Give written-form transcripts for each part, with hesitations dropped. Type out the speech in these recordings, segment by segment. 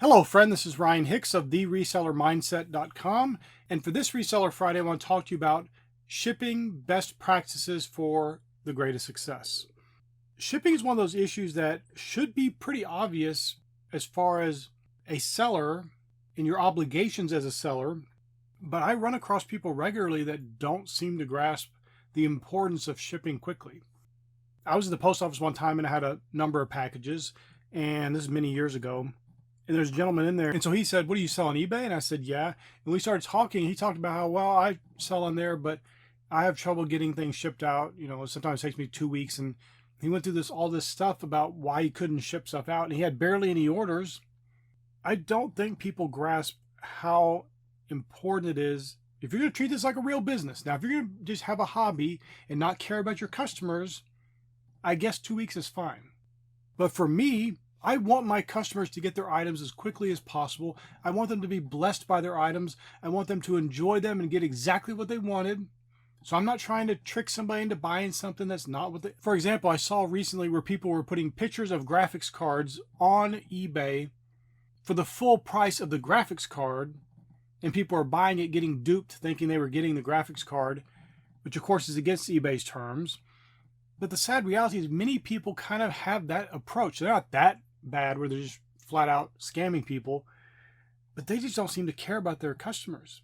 Hello, friend. This is Ryan Hicks of theresellermindset.com. And for this Reseller Friday, I want to talk to you about shipping best practices for the greatest success. Shipping is one of those issues that should be pretty obvious as far as a seller and your obligations as a seller. But I run across people regularly that don't seem to grasp the importance of shipping quickly. I was at the post office one time and I had a number of packages, and this is many years ago. And there's a gentleman in there. And so he said, "What do you sell on eBay?" And I said, "Yeah." And we started talking. He talked about how, well, I sell on there, but I have trouble getting things shipped out. Sometimes it takes me 2 weeks. And he went through all this stuff about why he couldn't ship stuff out. And he had barely any orders. I don't think people grasp how important it is if you're going to treat this like a real business. Now, if you're going to just have a hobby and not care about your customers, I guess 2 weeks is fine. But for me, I want my customers to get their items as quickly as possible. I want them to be blessed by their items. I want them to enjoy them and get exactly what they wanted. So I'm not trying to trick somebody into buying something that's not what they... For example, I saw recently where people were putting pictures of graphics cards on eBay for the full price of the graphics card, and people are buying it, getting duped, thinking they were getting the graphics card, which of course is against eBay's terms. But the sad reality is many people kind of have that approach. They're not that bad where they're just flat out scamming people, but they just don't seem to care about their customers.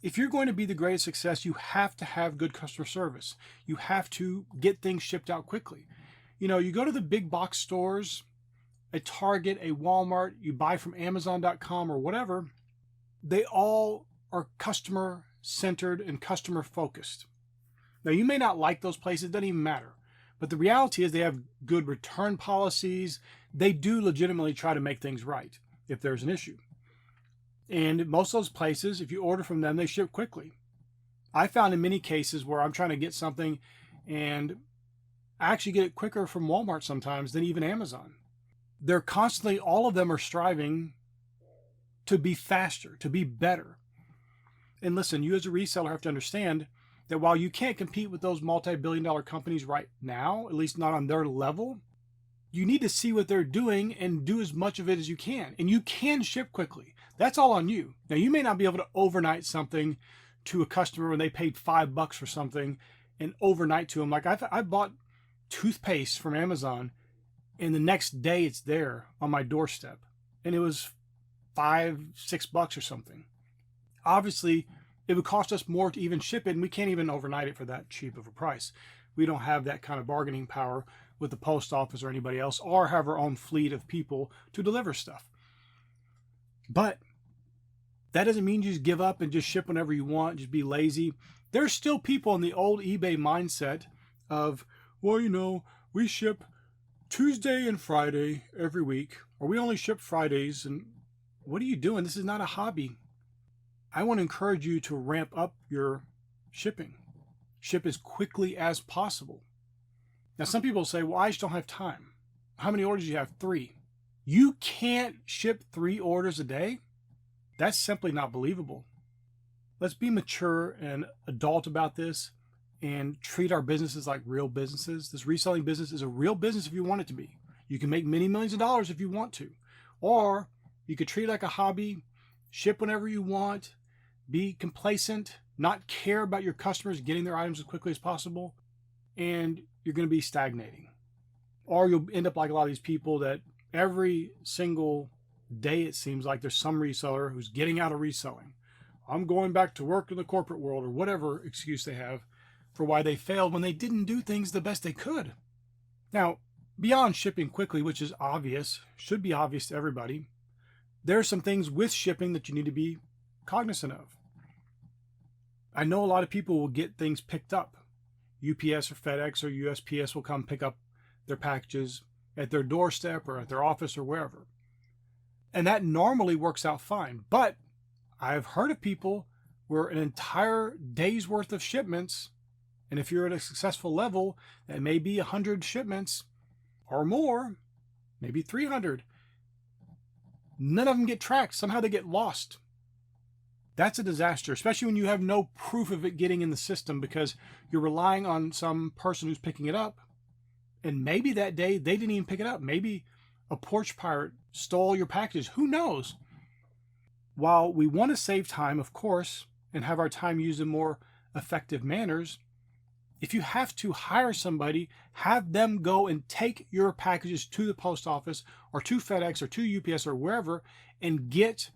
If you're going to be the greatest success, you have to have good customer service. You have to get things shipped out quickly. You go to the big box stores, a Target, a Walmart, you buy from Amazon.com or whatever, they all are customer centered and customer focused. Now, you may not like those places, it doesn't even matter. But the reality is they have good return policies. They do legitimately try to make things right if there's an issue. And most of those places, if you order from them, they ship quickly. I found in many cases where I'm trying to get something and I actually get it quicker from Walmart sometimes than even Amazon. They're constantly, all of them are striving to be faster, to be better. And listen, you as a reseller have to understand that while you can't compete with those multi-billion-dollar companies right now, at least not on their level, you need to see what they're doing and do as much of it as you can. And you can ship quickly. That's all on you. Now, you may not be able to overnight something to a customer when they paid $5 for something and overnight to them. Like I bought toothpaste from Amazon and the next day it's there on my doorstep. And it was $5-6 or something. Obviously, it would cost us more to even ship it, and we can't even overnight it for that cheap of a price. We don't have that kind of bargaining power with the post office or anybody else, or have our own fleet of people to deliver stuff. But that doesn't mean you just give up and just ship whenever you want, just be lazy. There's still people in the old eBay mindset of, well, we ship Tuesday and Friday every week, or we only ship Fridays. And what are you doing? This is not a hobby. I want to encourage you to ramp up your shipping. Ship as quickly as possible. Now, some people say, well, I just don't have time. How many orders do you have? 3. You can't ship 3 orders a day? That's simply not believable. Let's be mature and adult about this and treat our businesses like real businesses. This reselling business is a real business if you want it to be. You can make many millions of dollars if you want to. Or you could treat it like a hobby, ship whenever you want, be complacent, not care about your customers getting their items as quickly as possible, and you're going to be stagnating. Or you'll end up like a lot of these people that every single day it seems like there's some reseller who's getting out of reselling. I'm going back to work in the corporate world, or whatever excuse they have for why they failed when they didn't do things the best they could. Now, beyond shipping quickly, which is obvious, should be obvious to everybody, there are some things with shipping that you need to be cognizant of. I know a lot of people will get things picked up. UPS or FedEx or USPS will come pick up their packages at their doorstep or at their office or wherever. And that normally works out fine. But I've heard of people where an entire day's worth of shipments, and if you're at a successful level, that may be 100 shipments or more, maybe 300. None of them get tracked. Somehow they get lost. That's a disaster, especially when you have no proof of it getting in the system because you're relying on some person who's picking it up. And maybe that day they didn't even pick it up. Maybe a porch pirate stole your packages. Who knows? While we want to save time, of course, and have our time used in more effective manners, if you have to hire somebody, have them go and take your packages to the post office or to FedEx or to UPS or wherever and get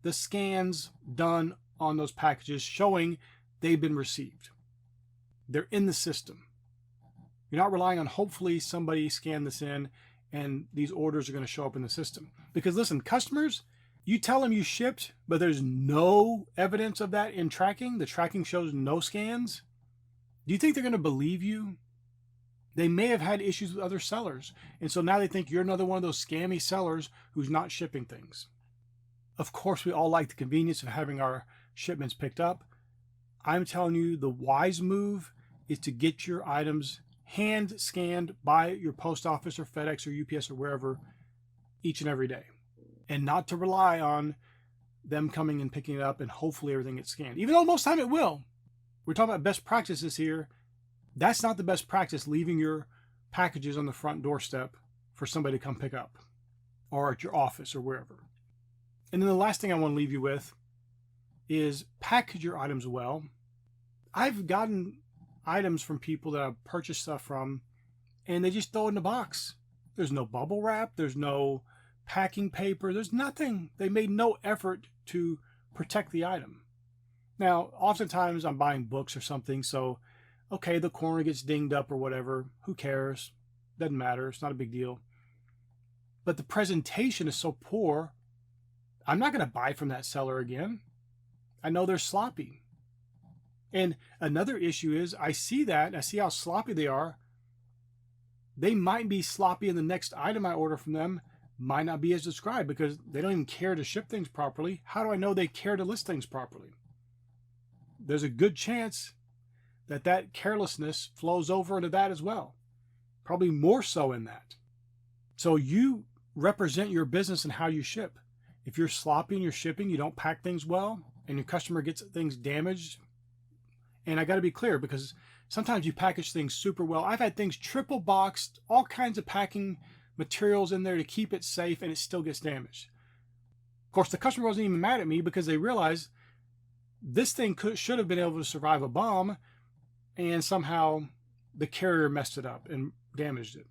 the scans done on those packages showing they've been received. They're in the system. You're not relying on hopefully somebody scanned this in and these orders are going to show up in the system. Because listen, customers, you tell them you shipped, but there's no evidence of that in tracking. The tracking shows no scans. Do you think they're going to believe you? They may have had issues with other sellers. And so now they think you're another one of those scammy sellers who's not shipping things. Of course, we all like the convenience of having our shipments picked up. I'm telling you, the wise move is to get your items hand scanned by your post office or FedEx or UPS or wherever each and every day. And not to rely on them coming and picking it up and hopefully everything gets scanned. Even though most time it will. We're talking about best practices here. That's not the best practice, leaving your packages on the front doorstep for somebody to come pick up or at your office or wherever. And then the last thing I want to leave you with is package your items well. I've gotten items from people that I've purchased stuff from and they just throw it in a box. There's no bubble wrap. There's no packing paper. There's nothing. They made no effort to protect the item. Now, oftentimes I'm buying books or something, so, okay, the corner gets dinged up or whatever. Who cares? Doesn't matter. It's not a big deal. But the presentation is so poor, I'm not going to buy from that seller again. I know they're sloppy. And another issue is I see how sloppy they are. They might be sloppy in the next item I order from them, might not be as described because they don't even care to ship things properly. How do I know they care to list things properly? There's a good chance that that carelessness flows over into that as well. Probably more so in that. So you represent your business and how you ship. If you're sloppy in your shipping, you don't pack things well, and your customer gets things damaged. And I got to be clear because sometimes you package things super well. I've had things triple boxed, all kinds of packing materials in there to keep it safe, and it still gets damaged. Of course, the customer wasn't even mad at me because they realized this thing should have been able to survive a bomb, and somehow the carrier messed it up and damaged it.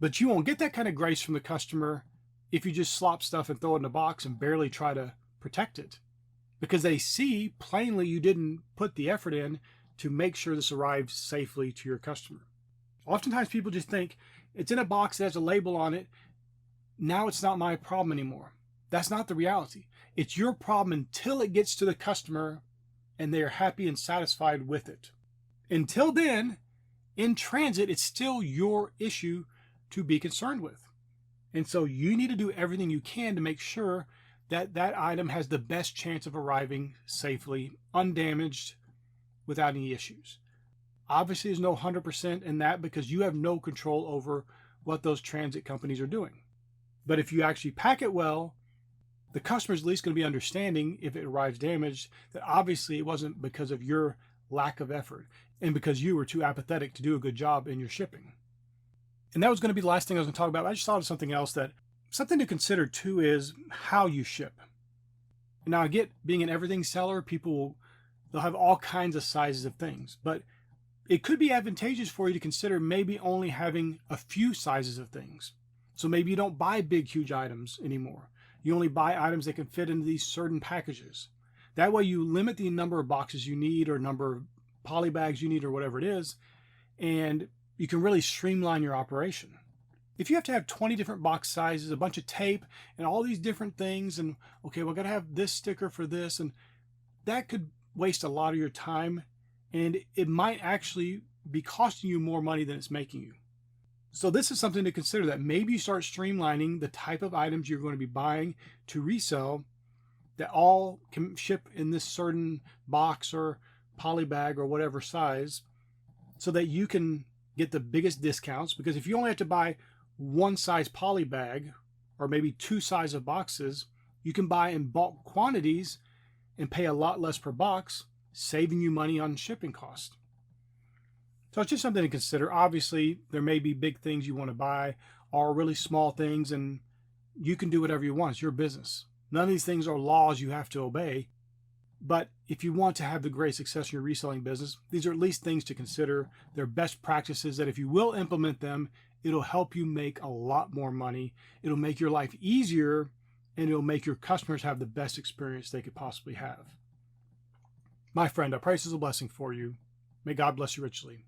But you won't get that kind of grace from the customer if you just slop stuff and throw it in a box and barely try to protect it, because they see plainly you didn't put the effort in to make sure this arrives safely to your customer. Oftentimes people just think it's in a box that has a label on it. Now it's not my problem anymore. That's not the reality. It's your problem until it gets to the customer and they are happy and satisfied with it. Until then, in transit, it's still your issue to be concerned with. And so you need to do everything you can to make sure that that item has the best chance of arriving safely, undamaged, without any issues. Obviously, there's no 100% in that because you have no control over what those transit companies are doing. But if you actually pack it well, the customer's at least going to be understanding if it arrives damaged, that obviously it wasn't because of your lack of effort and because you were too apathetic to do a good job in your shipping. And that was going to be the last thing I was going to talk about. I just thought of something else something to consider too is how you ship. Now I get being an everything seller, they'll have all kinds of sizes of things, but it could be advantageous for you to consider maybe only having a few sizes of things. So maybe you don't buy big, huge items anymore. You only buy items that can fit into these certain packages. That way you limit the number of boxes you need or number of poly bags you need or whatever it is, and you can really streamline your operation. If you have to have 20 different box sizes, a bunch of tape, and all these different things, and okay, we're gonna have this sticker for this, and that could waste a lot of your time, and it might actually be costing you more money than it's making you. So this is something to consider, that maybe you start streamlining the type of items you're going to be buying to resell that all can ship in this certain box or poly bag or whatever size, so that you can get the biggest discounts. Because if you only have to buy one size poly bag or maybe two size of boxes, you can buy in bulk quantities and pay a lot less per box, saving you money on shipping cost. So it's just something to consider. Obviously, there may be big things you want to buy, are really small things, and you can do whatever you want. It's your business. None of these things are laws you have to obey. But if you want to have the great success in your reselling business, these are at least things to consider. They're best practices that if you will implement them, it'll help you make a lot more money. It'll make your life easier, and it'll make your customers have the best experience they could possibly have. My friend, I pray this is a blessing for you. May God bless you richly.